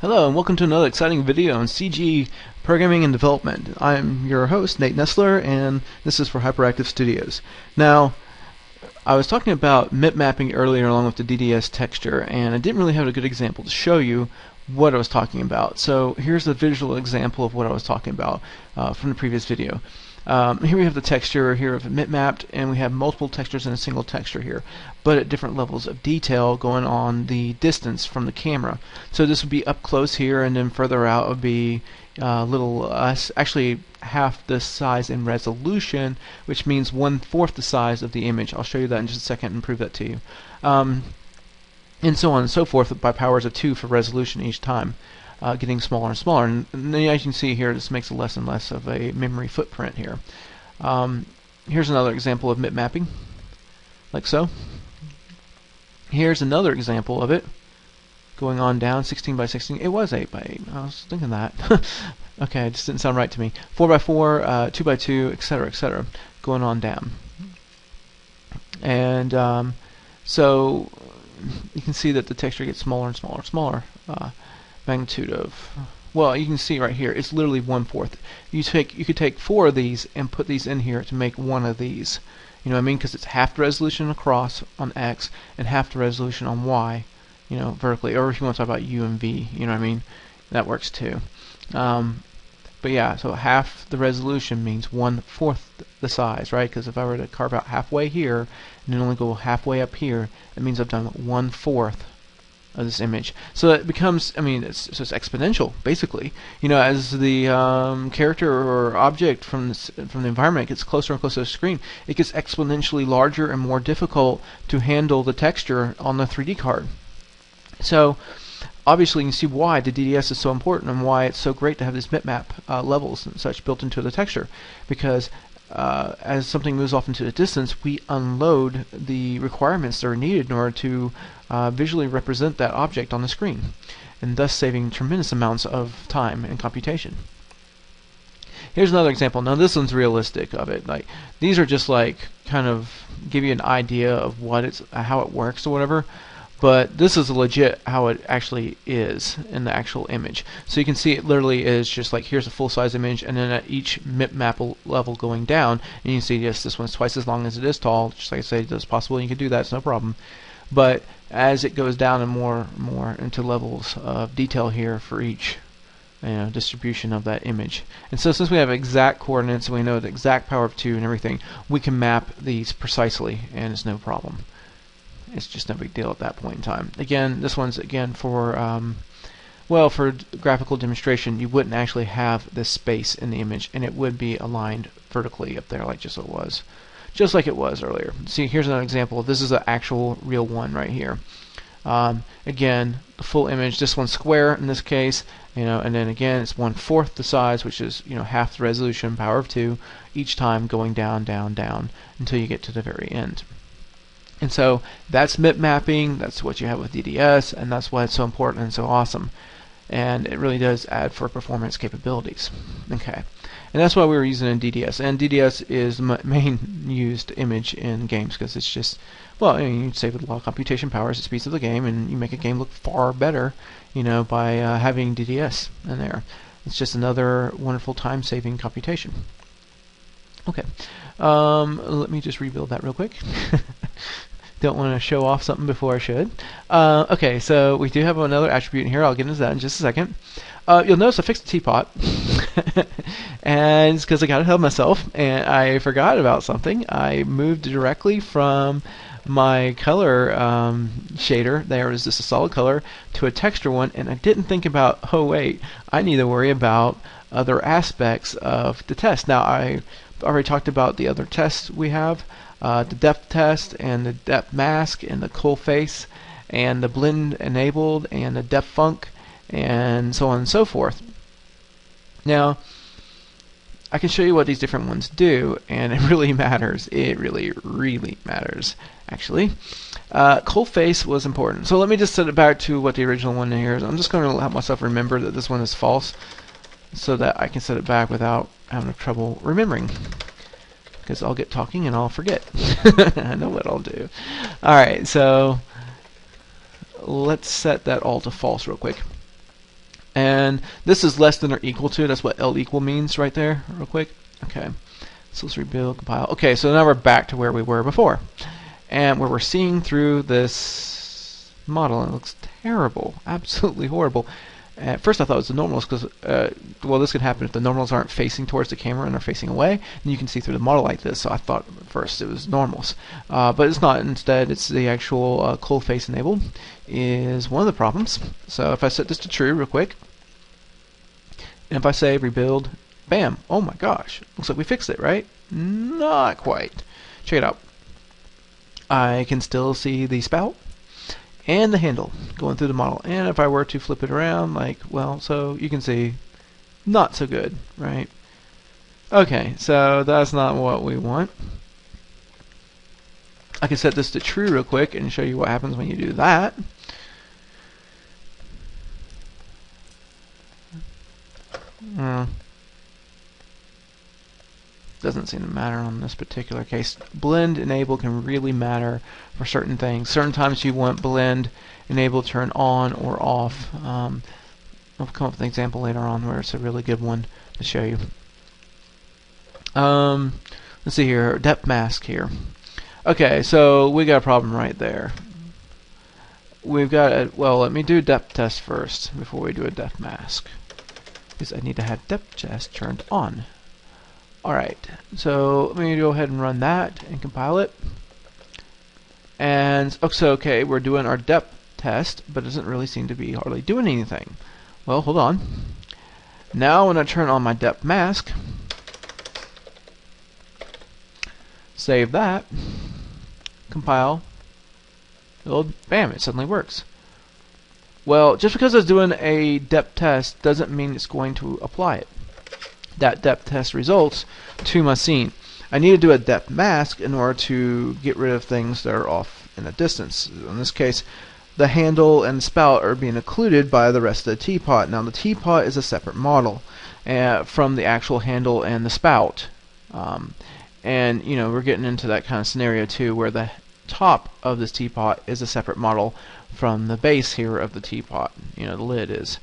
Hello and welcome to another exciting video on CG programming and development. I'm your host, Nate Nestler, and this is for Hyperactive Studios. Now, I was talking about MIP mapping earlier along with the DDS texture, and I didn't really have a good example to show you what I was talking about. So here's a visual example of what I was talking about from the previous video. Here we have the texture here of MIP mapped, and we have multiple textures in a single texture here, but at different levels of detail going on the distance from the camera. So this would be up close here, and then further out would be actually half the size in resolution, which means 1/4 the size of the image. I'll show you that in just a second and prove that to you. And so on and so forth by powers of 2 for resolution each time. Getting smaller and smaller, and then as you can see here, this makes less and less of a memory footprint here. Here's another example of MIP mapping, like so. Here's another example of it going on down 16 by 16. It was 8 by 8. I was thinking that. Okay, it just didn't sound right to me. 4 by 4, 2 by 2, etc., going on down. And so you can see that the texture gets smaller and smaller and smaller. Magnitude of, well, you can see right here, it's literally 1/4. You could take 4 of these and put these in here to make one of these. You know what I mean? Because it's half the resolution across on X and half the resolution on Y, you know, vertically. Or if you want to talk about U and V, you know what I mean? That works too. But yeah, so half the resolution means 1/4 the size, right? Because if I were to carve out halfway here and then only go halfway up here, that means I've done 1/4 of this image. So it becomes, I mean, it's exponential, basically. You know, as the character or object from the environment gets closer and closer to the screen, it gets exponentially larger and more difficult to handle the texture on the 3D card. So obviously you can see why the DDS is so important and why it's so great to have these bitmap levels and such built into the texture, because as something moves off into the distance, we unload the requirements that are needed in order to visually represent that object on the screen, and thus saving tremendous amounts of time and computation. Here's another example. Now this one's realistic of it. Like, these are just like kind of give you an idea of what how it works or whatever. But this is legit how it actually is in the actual image. So you can see it literally is just like, here's a full-size image, and then at each MIP map level going down, and you can see, yes, this one's twice as long as it is tall. Just like I said, it's possible you can do that, it's no problem. But as it goes down and more into levels of detail here for each distribution of that image. And so since we have exact coordinates and we know the exact power of 2 and everything, we can map these precisely, and it's no problem. It's just no big deal at that point in time. Again, this one's for well, for graphical demonstration, you wouldn't actually have this space in the image, and it would be aligned vertically up there, like just like it was earlier. See, here's another example. This is an actual real one right here. Again, the full image. This one's square in this case, and then again, it's 1/4 the size, which is half the resolution, power of 2, each time going down, down, down until you get to the very end. And so that's MIP mapping, that's what you have with DDS, and that's why it's so important and so awesome. And it really does add for performance capabilities. Okay, and that's why we were using it in DDS. And DDS is the main used image in games because it's just, well, you save a lot of computation powers, it speeds up the game, and you make a game look far better, by having DDS in there. It's just another wonderful time-saving computation. Okay, let me just rebuild that real quick. Don't want to show off something before I should. Okay, so we do have another attribute in here. I'll get into that in just a second. You'll notice I fixed the teapot, and it's because I got ahead of myself, and I forgot about something. I moved directly from my color shader, there was just a solid color, to a texture one, and I didn't think about, oh wait, I need to worry about other aspects of the test. Now, I already talked about the other tests we have. The depth test and the depth mask and the cool face and the blend enabled and the depth func and so on and so forth. Now, I can show you what these different ones do, and it really matters. It really, really matters, actually. Cold face was important. So let me just set it back to what the original one here is. I'm just going to help myself remember that this one is false so that I can set it back without having trouble remembering. Because I'll get talking and I'll forget. I know what I'll do. Alright, so let's set that all to false real quick. And this is less than or equal to. That's what L equal means right there, real quick. Okay, so let's rebuild, compile. Okay, so now we're back to where we were before, and where we're seeing through this model, and it looks terrible, absolutely horrible. At first I thought it was the normals because, well, this could happen if the normals aren't facing towards the camera and are facing away, and you can see through the model like this, so I thought at first it was normals. But it's not. Instead, it's the actual cold face enabled is one of the problems. So if I set this to true real quick, and if I say rebuild, bam, oh my gosh, looks like we fixed it, right? Not quite. Check it out. I can still see the spout and the handle going through the model, and if I were to flip it around, like, well, so you can see not so good, right? Okay, so that's not what we want. I can set this to true real quick and show you what happens when you do that. Doesn't seem to matter on this particular case. Blend enable can really matter for certain things. Certain times you want blend enable to turn on or off. I'll come up with an example later on where it's a really good one to show you. Let's see here, depth mask here. Okay, so we got a problem right there. We've got a, well, let me do depth test first before we do a depth mask, because I need to have depth test turned on. Alright, so let me go ahead and run that and compile it. And so okay, we're doing our depth test, but it doesn't really seem to be hardly doing anything. Well, hold on. Now when I turn on my depth mask, save that, compile, build, bam, it suddenly works. Well, just because I was doing a depth test doesn't mean it's going to apply it. That depth test results to my scene. I need to do a depth mask in order to get rid of things that are off in the distance. In this case, the handle and spout are being occluded by the rest of the teapot. Now the teapot is a separate model from the actual handle and the spout. And you know, we're getting into that kind of scenario too, where the top of this teapot is a separate model from the base here of the teapot. You know, the lid is.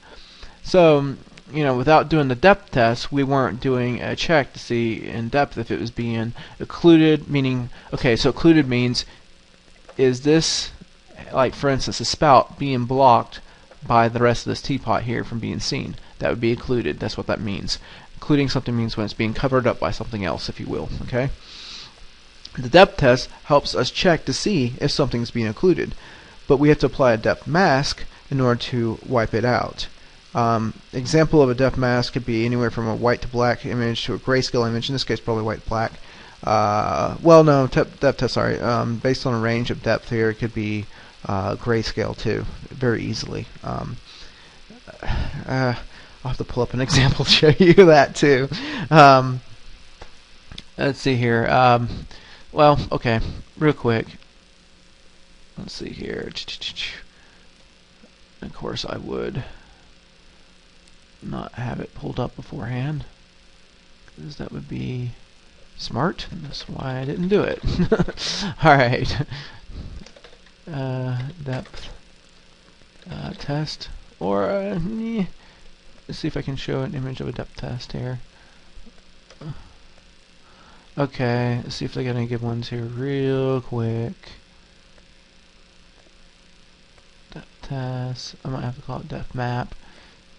So, you know, without doing the depth test, we weren't doing a check to see in depth if it was being occluded, meaning, okay, so occluded means, is this, like for instance, the spout being blocked by the rest of this teapot here from being seen? That would be occluded. That's what that means. Occluding something means when it's being covered up by something else, if you will, okay? The depth test helps us check to see if something's being occluded, but we have to apply a depth mask in order to wipe it out. Example of a depth mask could be anywhere from a white to black image to a grayscale image. In this case, probably white to black. Well, no, depth test. Sorry. Based on a range of depth here, it could be grayscale too, very easily. I'll have to pull up an example to show you that too. Let's see here. Well, okay, real quick. Let's see here. Of course, I would not have it pulled up beforehand, because that would be smart, and that's why I didn't do it. Alright. Depth test, or let's see if I can show an image of a depth test here. Okay, let's see if they got any good ones here real quick. Depth test, I might have to call it depth map.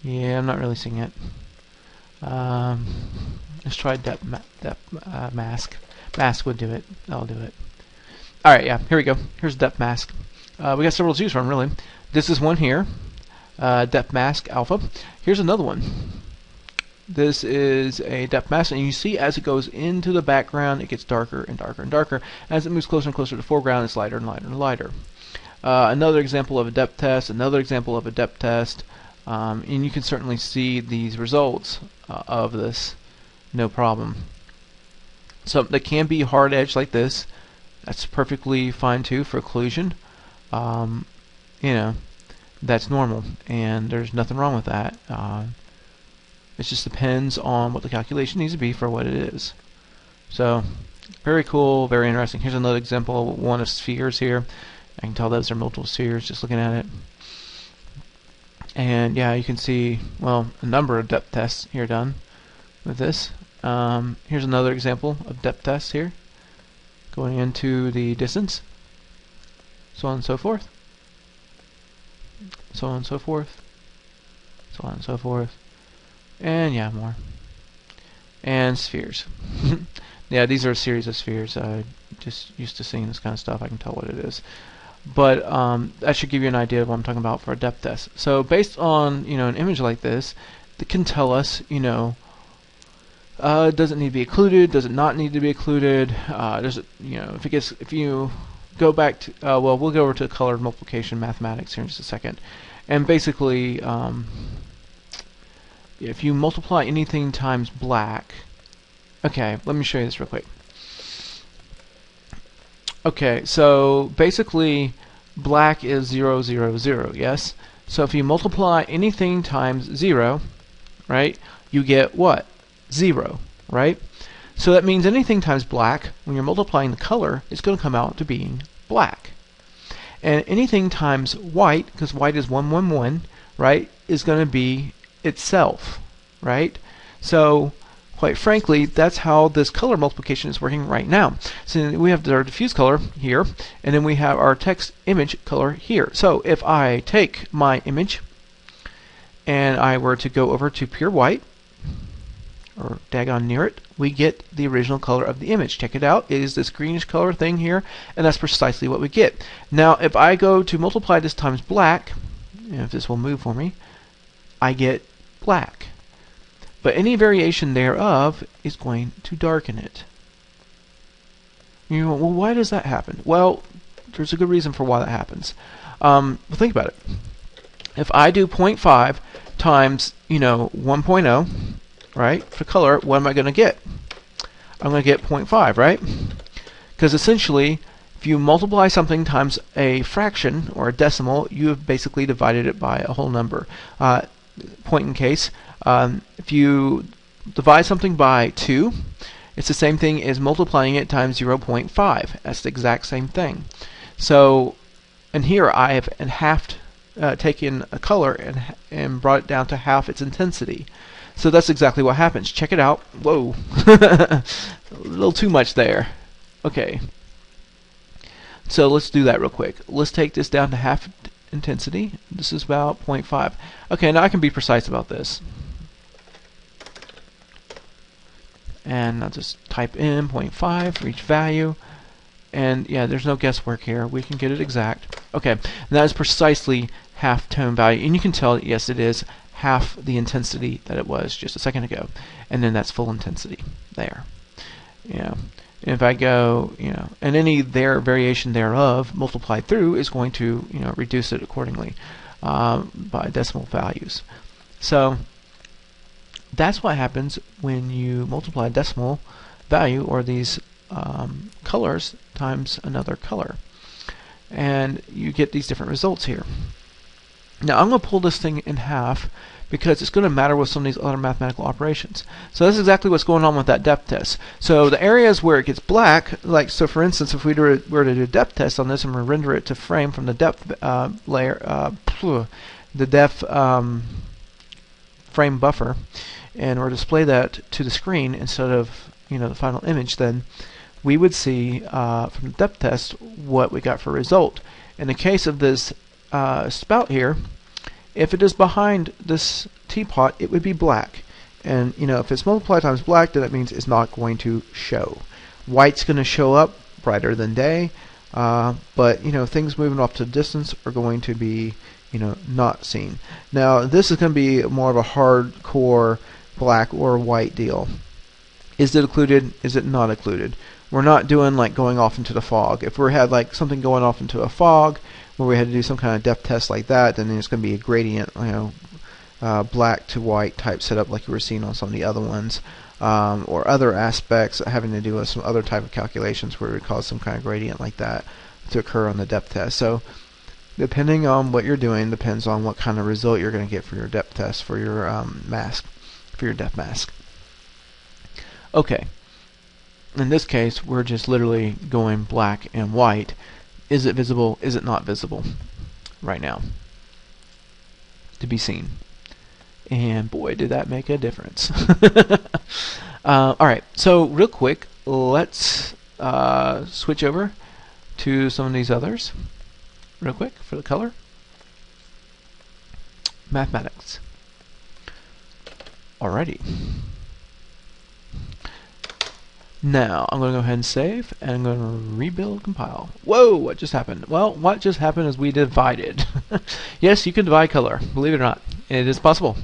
Yeah, I'm not really seeing it. Let's try depth mask. Mask would do it. That'll do it. Alright, yeah, here we go. Here's depth mask. We got several to choose from, really. This is one here. Depth mask alpha. Here's another one. This is a depth mask, and you see as it goes into the background, it gets darker and darker and darker. As it moves closer and closer to the foreground, it's lighter and lighter and lighter. Another example of a depth test, another example of a depth test. And you can certainly see these results of this, no problem. So they can be hard edge like this. That's perfectly fine too for occlusion. You know, that's normal, and there's nothing wrong with that. It just depends on what the calculation needs to be for what it is. So, very cool, very interesting. Here's another example, one of spheres here. I can tell those are multiple spheres just looking at it. And yeah, you can see, well, a number of depth tests here done with this. Here's another example of depth tests here, going into the distance, so on and so forth, so on and so forth, so on and so forth, and yeah, more. And spheres. Yeah, these are a series of spheres. Just used to seeing this kind of stuff. I can tell what it is. But that should give you an idea of what I'm talking about for a depth test. So based on an image like this, it can tell us does it need to be occluded? Does it not need to be occluded? Does it if you go back to well, we'll go over to colored multiplication mathematics here in just a second, and basically if you multiply anything times black. Okay, let me show you this real quick. Okay, so basically black is 0, 0, 0, yes? So if you multiply anything times 0, right, you get what? 0, right? So that means anything times black, when you're multiplying the color, is going to come out to being black. And anything times white, because white is 1, 1, 1, right, is going to be itself, right? So quite frankly, that's how this color multiplication is working right now. So we have our diffuse color here, and then we have our text image color here. So if I take my image and I were to go over to pure white, or daggone near it, we get the original color of the image. Check it out. It is this greenish color thing here, and that's precisely what we get. Now, if I go to multiply this times black, and if this will move for me, I get black. But any variation thereof is going to darken it. Well, why does that happen? Well, there's a good reason for why that happens. Well, think about it. If I do 0.5 times, 1.0, right, for color, what am I going to get? I'm going to get 0.5, right? Because essentially, if you multiply something times a fraction or a decimal, you have basically divided it by a whole number. Point in case, if you divide something by 2, it's the same thing as multiplying it times 0.5. That's the exact same thing. So, and here I have taken a color and brought it down to half its intensity. So that's exactly what happens. Check it out. Whoa. A little too much there. Okay. So let's do that real quick. Let's take this down to half intensity. This is about 0.5. Okay, now I can be precise about this. And I'll just type in 0.5 for each value. And yeah, there's no guesswork here. We can get it exact. Okay, and that is precisely half tone value. And you can tell, yes, it is half the intensity that it was just a second ago. And then that's full intensity there. And if I go, and any variation thereof multiplied through is going to, reduce it accordingly by decimal values. So that's what happens when you multiply a decimal value, or these colors, times another color. And you get these different results here. Now I'm going to pull this thing in half because it's going to matter with some of these other mathematical operations. So that's exactly what's going on with that depth test. So the areas where it gets black, like so for instance, if we were to do a depth test on this and render it to frame from the depth layer, the depth frame buffer, and or display that to the screen instead of the final image, then we would see from the depth test what we got for a result. In the case of this spout here, if it is behind this teapot, it would be black. And if it's multiplied times black, then that means it's not going to show. White's going to show up brighter than day, but things moving off to the distance are going to be not seen. Now this is going to be more of a hardcore black or white deal. Is it occluded? Is it not occluded? We're not doing like going off into the fog. If we had like something going off into a fog where we had to do some kind of depth test like that, then it's going to be a gradient, black to white type setup like you were seeing on some of the other ones, or other aspects having to do with some other type of calculations where it would cause some kind of gradient like that to occur on the depth test. So depending on what you're doing depends on what kind of result you're going to get for your depth test, for your mask, for your depth mask. Okay. In this case, we're just literally going black and white. Is it visible? Is it not visible right now? to be seen. And boy, did that make a difference. Alright, so real quick, let's switch over to some of these others. Real quick, for the color. Mathematics. Alrighty. Now, I'm going to go ahead and save, and I'm going to rebuild, compile. Whoa, what just happened? Well, what just happened is we divided. Yes, you can divide color, believe it or not. It is possible.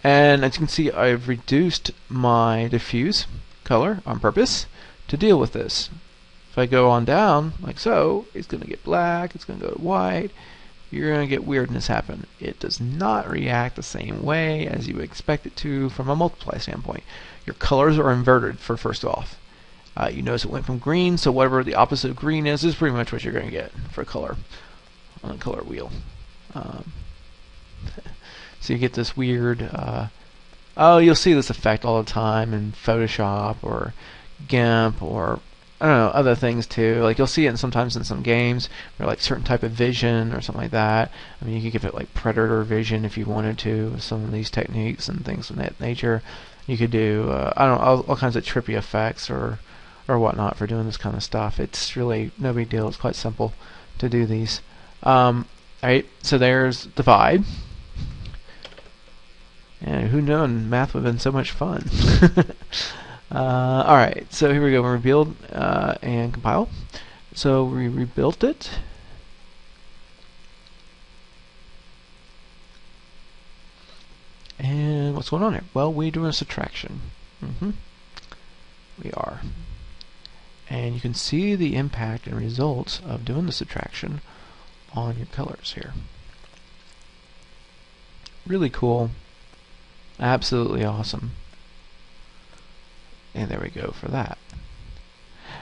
And as you can see, I've reduced my diffuse color on purpose to deal with this. If I go on down, like so, it's going to get black, it's going to go to white. You're going to get weirdness happen. It does not react the same way as you would expect it to from a multiply standpoint. Your colors are inverted for first off. You notice it went from green, so whatever the opposite of green is pretty much what you're going to get for color on the color wheel. So you get this weird, you'll see this effect all the time in Photoshop or GIMP or I don't know, other things too. Like you'll see it sometimes in some games or like certain type of vision or something like that. I mean, you could give it like predator vision if you wanted to with some of these techniques and things of that nature. You could do, I don't know, all kinds of trippy effects or whatnot for doing this kind of stuff. It's really no big deal. It's quite simple to do these. Alright, so there's divide. And who knew math would have been so much fun. Alright, so here we go. We rebuild and compile. So we rebuilt it. And what's going on here? Well, we're doing a subtraction. We are. And you can see the impact and results of doing the subtraction on your colors here. Really cool. Absolutely awesome. And there we go for that.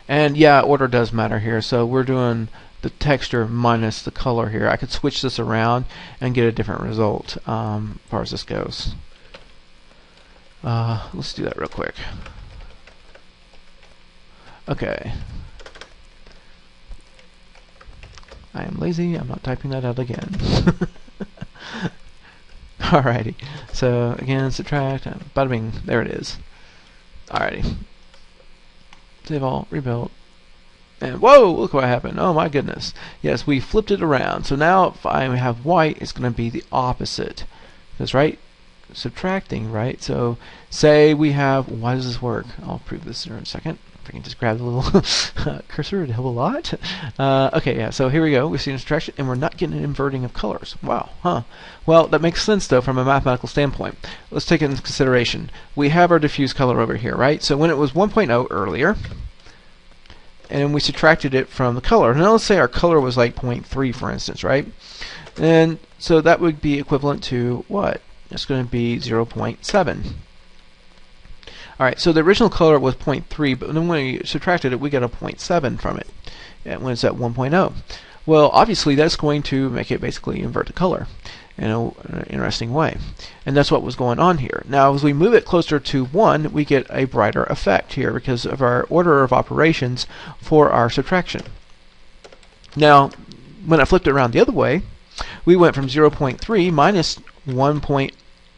And yeah, order does matter here. So we're doing the texture minus the color here. I could switch this around and get a different result as far as this goes. Let's do that real quick. Okay. I am lazy. I'm not typing that out again. Alrighty. So again, subtract. Bada bing. There it is. Alrighty. Save all. Rebuild. And whoa! Look what happened. Oh my goodness. Yes, we flipped it around. So now if I have white, it's going to be the opposite. That's right. Subtracting, right? So say we have. Why does this work? I'll prove this in a second. I can just grab the little cursor, it'd help a lot. Okay, yeah, so here we go. We're seeing subtraction, and we're not getting an inverting of colors. Wow, huh. Well, that makes sense, though, from a mathematical standpoint. Let's take it into consideration. We have our diffuse color over here, right? So when it was 1.0 earlier, and we subtracted it from the color. Now let's say our color was like 0.3, for instance, right? And so that would be equivalent to what? It's going to be 0.7. Alright, so the original color was 0.3, but then when we subtracted it, we got a 0.7 from it when it's at 1.0. Well, obviously, that's going to make it basically invert the color in an interesting way. And that's what was going on here. Now, as we move it closer to 1, we get a brighter effect here because of our order of operations for our subtraction. Now, when I flipped it around the other way, we went from 0.3 minus 1.0.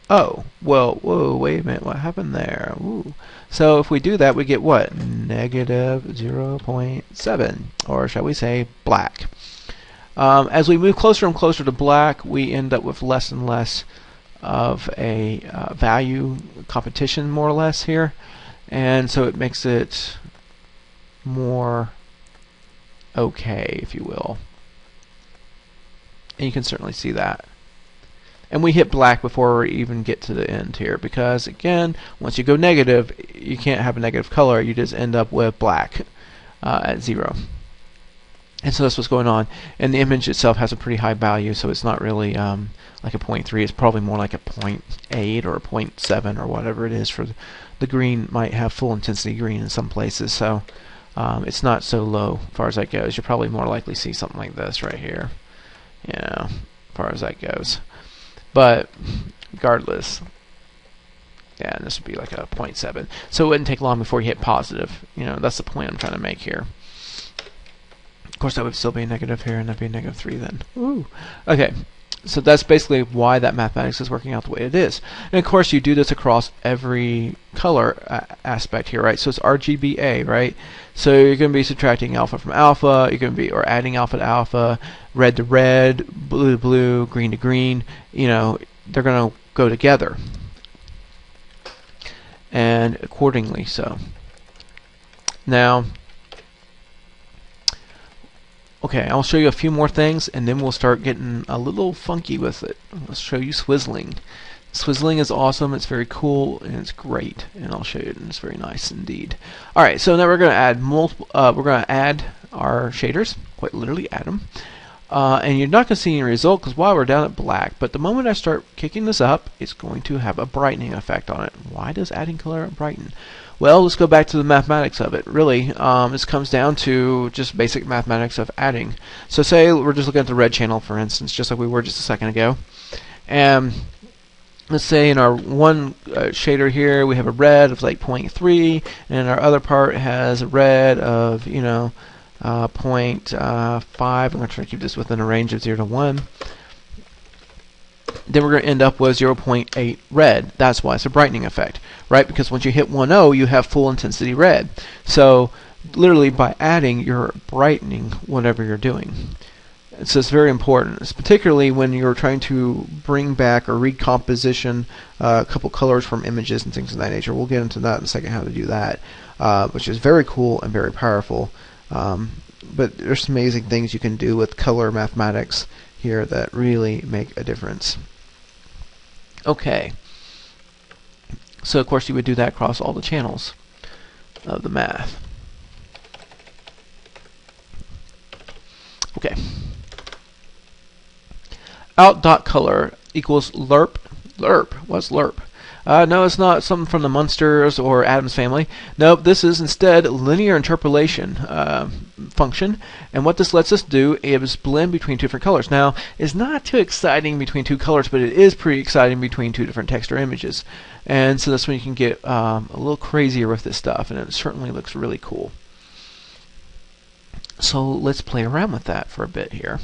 Oh, well, whoa, wait a minute, what happened there? Ooh. So if we do that, we get what? Negative 0.7, or shall we say black. As we move closer and closer to black, we end up with less and less of a value competition, more or less, here. And so it makes it more okay, if you will. And you can certainly see that. And we hit black before we even get to the end here because, again, once you go negative, you can't have a negative color. You just end up with black at 0. And so that's what's going on. And the image itself has a pretty high value, so it's not really like a 0.3. It's probably more like a 0.8 or a 0.7 or whatever it is. For the green might have full intensity green in some places, so it's not so low as far as that goes. You'll probably more likely see something like this right here, as far as that goes. But regardless, yeah, this would be like a 0.7. So it wouldn't take long before you hit positive. That's the point I'm trying to make here. Of course, that would still be a negative here, and that'd be a negative 3 then. Ooh. Okay. So that's basically why that mathematics is working out the way it is. And of course, you do this across every color aspect here, right? So it's RGBA, right? So you're going to be subtracting alpha from alpha. You're going to be, or adding alpha to alpha, red to red, blue to blue, green to green. You know, they're going to go together, and accordingly so. Now, okay, I'll show you a few more things, and then we'll start getting a little funky with it. Let's show you Swizzeling. Swizzeling is awesome. It's very cool, and it's great. And I'll show you it, and it's very nice indeed. All right, so now we're going to add multiple. We're going to add our shaders, quite literally add them. And you're not going to see any result because while we're down at black, but the moment I start kicking this up, it's going to have a brightening effect on it. Why does adding color brighten? Well, let's go back to the mathematics of it. Really, this comes down to just basic mathematics of adding. So say we're just looking at the red channel, for instance, just like we were just a second ago. And let's say in our one shader here, we have a red of like 0.3, and our other part has a red of, you know, 0.5. I'm going to try to keep this within a range of 0 to 1. Then we're going to end up with 0.8 red. That's why it's a brightening effect, right? Because once you hit 1.0, you have full intensity red. So literally by adding, you're brightening whatever you're doing. So it's very important, it's particularly when you're trying to bring back or recomposition a couple colors from images and things of that nature. We'll get into that in a second, how to do that, which is very cool and very powerful. But there's some amazing things you can do with color mathematics here that really make a difference. Okay, so of course you would do that across all the channels of the math. Okay, out.color equals lerp. Lerp, what's lerp? No, it's not something from the Munsters or Addams family. Nope, this is instead linear interpolation function, and what this lets us do is blend between two different colors. Now, it's not too exciting between two colors, but it is pretty exciting between two different text or images. And so that's when you can get a little crazier with this stuff, and it certainly looks really cool. So let's play around with that for a bit here.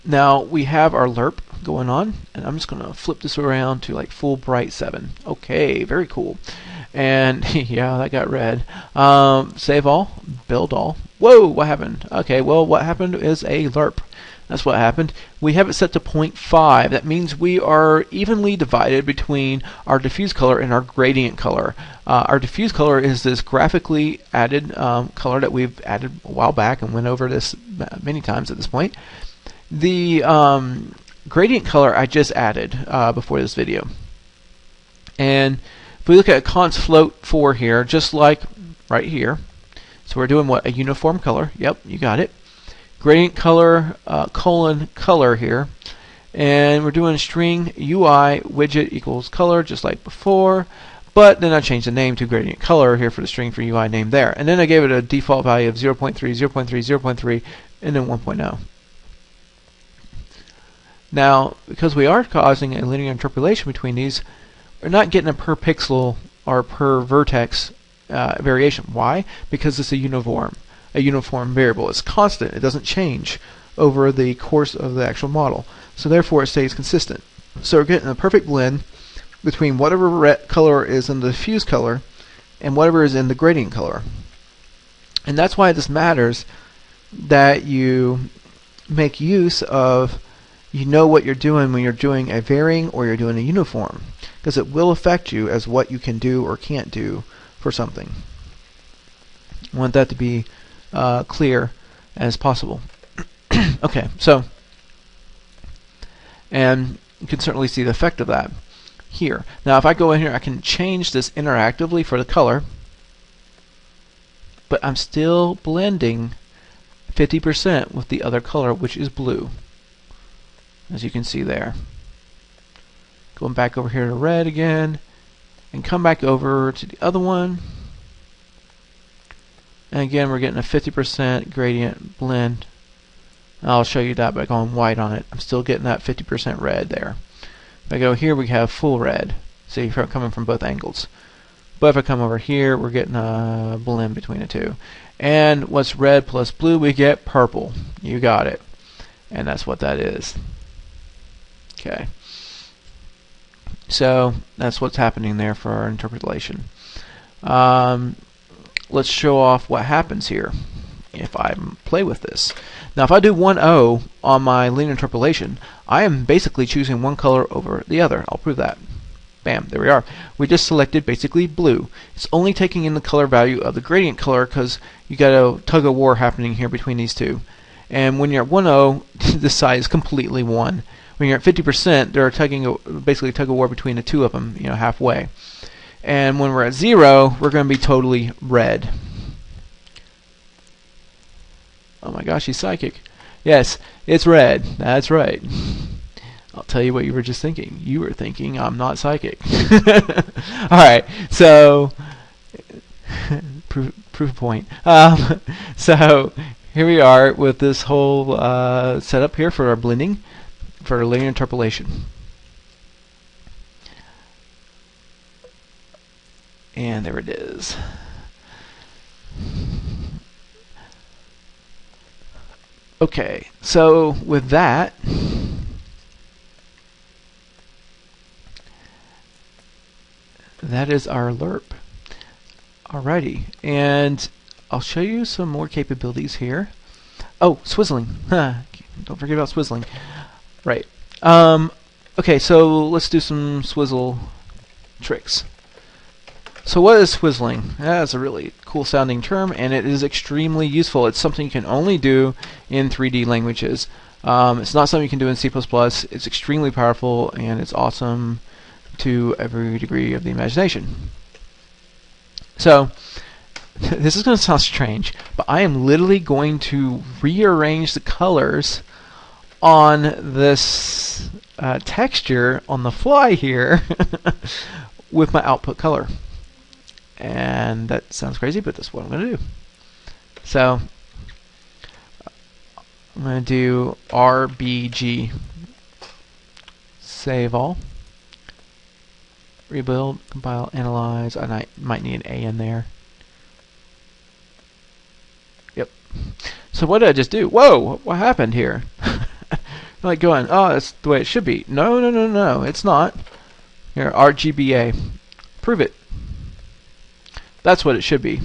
Now we have our lerp going on, and I'm just going to flip this around to like full bright 7. Okay, very cool. And yeah, that got red. Save all, build all. Whoa, what happened? Okay, well, what happened is a lerp. That's what happened. We have it set to 0.5. That means we are evenly divided between our diffuse color and our gradient color. Our diffuse color is this graphically added color that we've added a while back and went over this many times at this point. The gradient color I just added before this video. And if we look at const float 4 here, just like right here, so we're doing what? A uniform color. Yep, you got it. Gradient color colon color here. And we're doing string UI widget equals color, just like before. But then I changed the name to gradient color here for the string for UI name there. And then I gave it a default value of 0.3, 0.3, 0.3, and then 1.0. Now, because we are causing a linear interpolation between these, we're not getting a per pixel or per vertex variation. Why? Because it's a uniform variable. It's constant. It doesn't change over the course of the actual model. So therefore, it stays consistent. So we're getting a perfect blend between whatever red color is in the diffuse color and whatever is in the gradient color. And that's why this matters that you make use of, you know what you're doing when you're doing a varying or you're doing a uniform, because it will affect you as what you can do or can't do for something. I want that to be clear as possible. Okay, so, and you can certainly see the effect of that here. Now if I go in here, I can change this interactively for the color, but I'm still blending 50% with the other color, which is blue, as you can see there. Going back over here to red again, and come back over to the other one. And again, we're getting a 50% gradient blend. I'll show you that by going white on it. I'm still getting that 50% red there. If I go here, we have full red. See, coming from both angles. But if I come over here, we're getting a blend between the two. And what's red plus blue? We get purple. You got it. and that's what that is. Okay. So that's what's happening there for our interpolation. Let's show off what happens here if I play with this. Now if I do 1-0 on my linear interpolation, I am basically choosing one color over the other. I'll prove that. Bam, there we are. We just selected basically blue. It's only taking in the color value of the gradient color because you got a tug of war happening here between these two. And when you're at 1-0, this side is completely 1. When you're at 50%, they're basically a tug of war between the two of them, halfway. And when we're at 0, we're going to be totally red. Oh my gosh, he's psychic. Yes, it's red. That's right. I'll tell you what you were just thinking. You were thinking I'm not psychic. Alright, so proof point. So here we are with this whole setup here for our blending, for our linear interpolation. And there it is. Okay, so with that, that is our lerp. Alrighty, and I'll show you some more capabilities here. Oh, swizzling. Don't forget about swizzling. Right. Okay, so let's do some swizzle tricks. So what is swizzling? That's a really cool sounding term, and it is extremely useful. It's something you can only do in 3D languages. It's not something you can do in C++. It's extremely powerful, and it's awesome to every degree of the imagination. So this is going to sound strange, but I am literally going to rearrange the colors on this texture on the fly here with my output color. And that sounds crazy, but that's what I'm going to do. So I'm going to do RBG, save all, rebuild, compile, analyze, and I might need an A in there. Yep. So what did I just do? Whoa, what happened here? Like going, oh, that's the way it should be. No, no, no, no, it's not. Here, RGBA. Prove it. That's what it should be.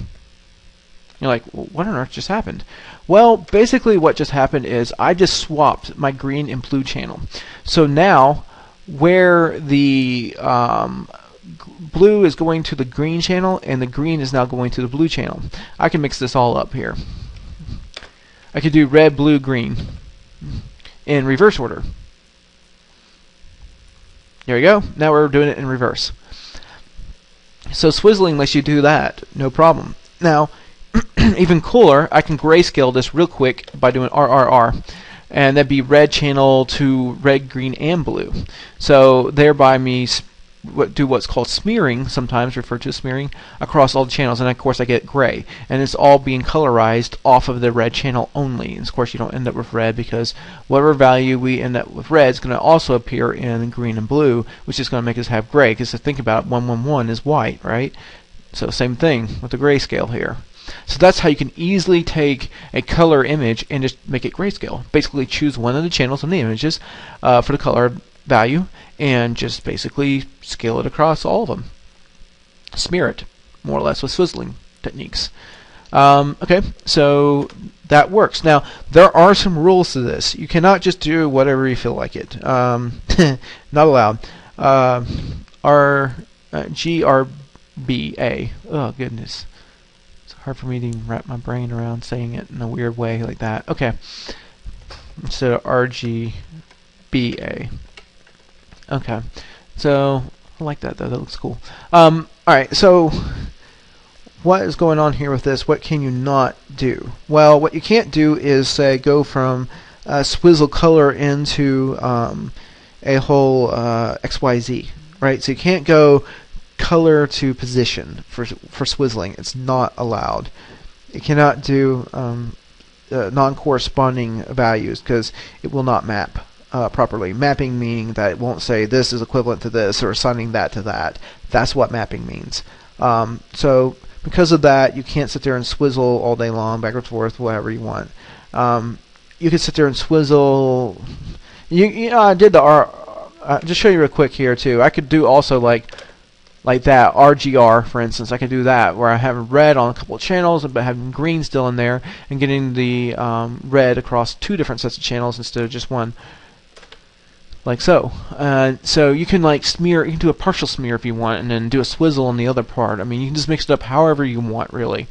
You're like, well, what on earth just happened? Well, basically what just happened is I just swapped my green and blue channel. So now, where the blue is going to the green channel and the green is now going to the blue channel, I can mix this all up here. I could do red, blue, green in reverse order. There we go. Now we're doing it in reverse. So swizzling lets you do that, no problem. Now, even cooler, I can grayscale this real quick by doing RRR, and that'd be red channel to red, green, and blue. So thereby me do what's called smearing, sometimes referred to as smearing, across all the channels, and of course I get gray, and it's all being colorized off of the red channel only. And of course you don't end up with red because whatever value we end up with red is going to also appear in green and blue, which is going to make us have gray, because to think about it, 111 is white, right? So same thing with the grayscale here. So that's how you can easily take a color image and just make it grayscale. Basically choose one of the channels in the images for the color value and just basically scale it across all of them. Smear it, more or less, with swizzling techniques. Okay, so that works. Now, there are some rules to this. You cannot just do whatever you feel like it. Not allowed. GRBA. Oh, goodness. It's hard for me to even wrap my brain around saying it in a weird way like that. Okay. So RGBA. Okay. So I like that though. That looks cool. Alright, so what is going on here with this? What can you not do? Well, what you can't do is say go from swizzle color into a whole XYZ, right? So you can't go color to position for swizzling. It's not allowed. You cannot do non-corresponding values because it will not map properly. Mapping meaning that it won't say this is equivalent to this or assigning that to that. That's what mapping means. So because of that, you can't sit there and swizzle all day long, backwards, forth, whatever you want. you could sit there and swizzle. You know, I did the just show you real quick here too. I could do also like that RGR, for instance. I could do that where I have red on a couple of channels but having green still in there and getting the red across 2 different sets of channels instead of just one, like so. So you can like smear, you can do a partial smear if you want and then do a swizzle on the other part. I mean, you can just mix it up however you want, really.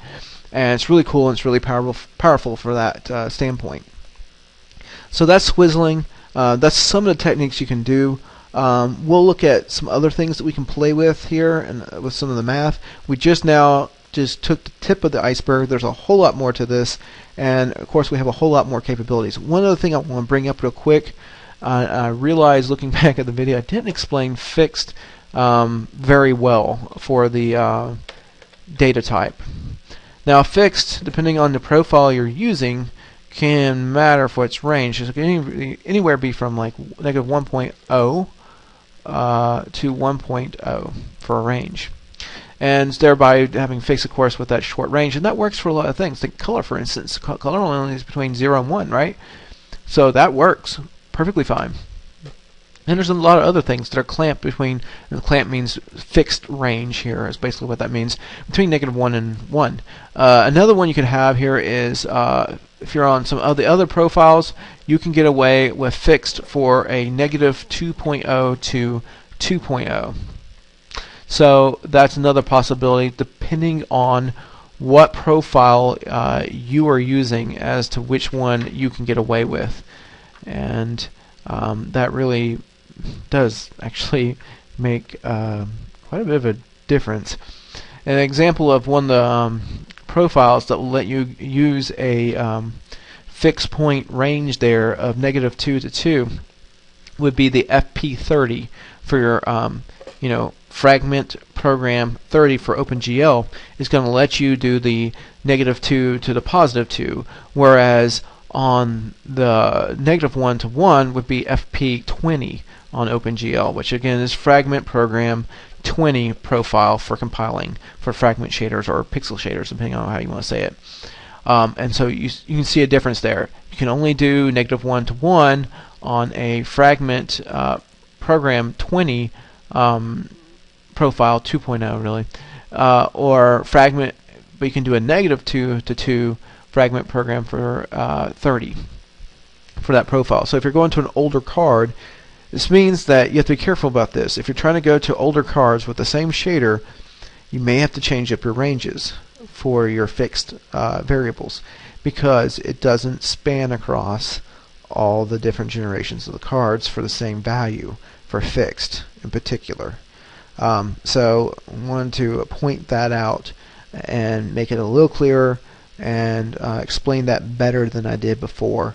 And it's really cool and it's really powerful for that standpoint. So that's swizzling. That's some of the techniques you can do. We'll look at some other things that we can play with here and with some of the math. We just took the tip of the iceberg. There's a whole lot more to this, and of course we have a whole lot more capabilities. One other thing I want to bring up real quick, I realized looking back at the video I didn't explain fixed very well for the data type. Now fixed, depending on the profile you're using, can matter for its range. It can anywhere be from like -1.0 to 1.0 for a range, and thereby having fixed, of course, with that short range, and that works for a lot of things. Think color, for instance. Color only is between 0 and 1, right? So that works perfectly fine. And there's a lot of other things that are clamped between, and clamp means fixed range here, is basically what that means, between -1 and 1. Another one you could have here is, if you're on some of the other profiles, you can get away with fixed for a -2.0 to 2.0. So that's another possibility, depending on what profile you are using as to which one you can get away with. And that really does actually make quite a bit of a difference. An example of one of the profiles that will let you use a fixed point range there of -2 to 2 would be the FP30 for your fragment program 30 for OpenGL is going to let you do the -2 to the +2, whereas on the -1 to 1 would be FP20 on OpenGL, which again is fragment program 20 profile for compiling for fragment shaders or pixel shaders, depending on how you want to say it. And so you can see a difference there. You can only do -1 to 1 on a fragment program 20 profile 2.0 really, or fragment, but you can do a -2 to 2 fragment program for 30 for that profile. So if you're going to an older card, this means that you have to be careful about this. If you're trying to go to older cards with the same shader, you may have to change up your ranges for your fixed variables, because it doesn't span across all the different generations of the cards for the same value for fixed in particular. So I wanted to point that out and make it a little clearer and explain that better than I did before.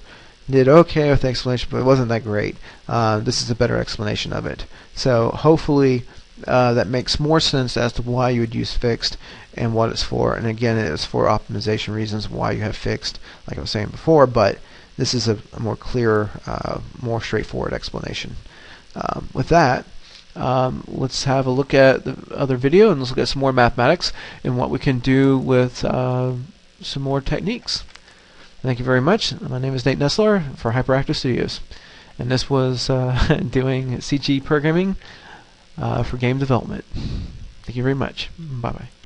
Did okay with the explanation, but it wasn't that great. This is a better explanation of it. So hopefully that makes more sense as to why you would use fixed and what it's for. And again, it is for optimization reasons why you have fixed, like I was saying before, but this is a more clear, more straightforward explanation. With that, let's have a look at the other video and let's look at some more mathematics and what we can do with some more techniques. Thank you very much. My name is Nate Nestler for Hyperactive Studios, and this was doing CG programming for game development. Thank you very much. Bye-bye.